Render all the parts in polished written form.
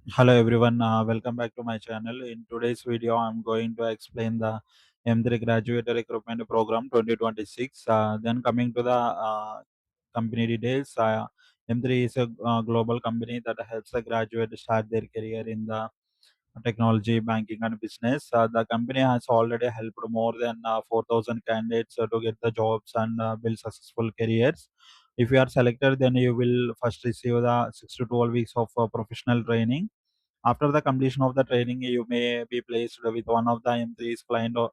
Hello everyone, welcome back to my channel. In today's video, I'm going to explain the M3 Graduate Recruitment Program 2026. Then coming to the company details, M3 is a global company that helps the graduate start their career in the technology, banking, and business. The company has already helped more than 4,000 candidates to get the jobs and build successful careers. If you are selected, then you will first receive the 6 to 12 weeks of professional training. After the completion of the training, you may be placed with one of the M3's client or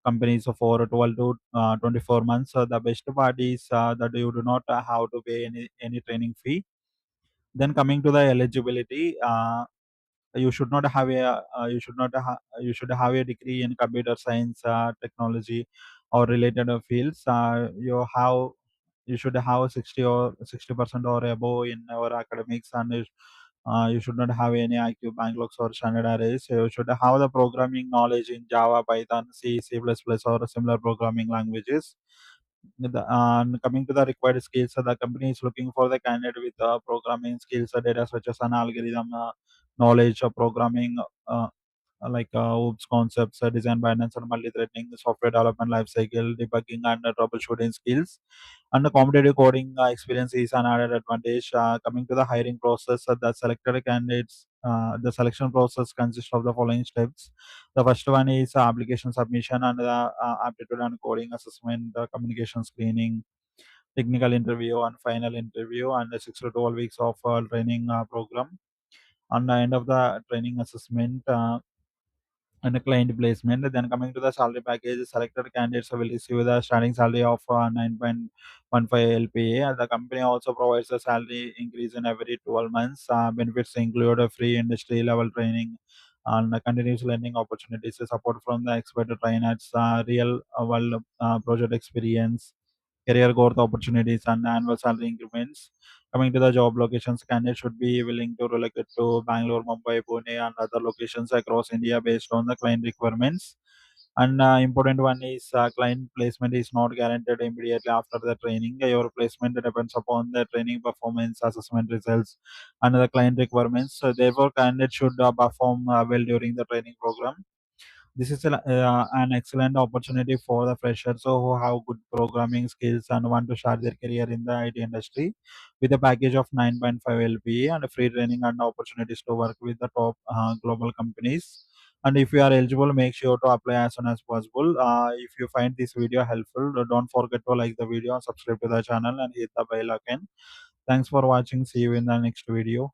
companies for 12 to 24 months. The best part is that you do not have to pay any training fee. Then coming to the eligibility, you should not have a you should have a degree in computer science, technology, or related fields. You should have 60% or above in our academics, and you should not have any IQ, Bangalore, or standard arrays. You should have the programming knowledge in Java, Python, C, C++, or similar programming languages. And coming to the required skills, the company is looking for the candidate with programming skills, data such as an algorithm, knowledge of programming, like OOPS concepts, design patterns and multi-threading, software development lifecycle, debugging and troubleshooting skills. And the competitive coding experience is an added advantage. Coming to the hiring process, the selection process consists of the following steps. The first one is application submission and the aptitude and coding assessment, communication screening, technical interview, and final interview, and the 6 to 12 weeks of training program. On the end of the training assessment, and a client placement. Then coming to the salary package, selected candidates will receive the starting salary of 9.15 LPA. The company also provides a salary increase in every 12 months. Benefits include a free industry level training and continuous learning opportunities, support from the expert trainers, real world project experience, career growth opportunities, and annual salary increments. Coming to the job locations, candidates should be willing to relocate to Bangalore, Mumbai, Pune, and other locations across India based on the client requirements. And important one is client placement is not guaranteed immediately after the training. Your placement depends upon the training performance, assessment results, and the client requirements. So therefore, candidates should perform well during the training program. This is an excellent opportunity for the freshers who have good programming skills and want to start their career in the IT industry. With a package of 9.5 LPA and free training and opportunities to work with the top global companies. And if you are eligible, make sure to apply as soon as possible. If you find this video helpful, don't forget to like the video, subscribe to the channel, and hit the bell icon. Thanks for watching. See you in the next video.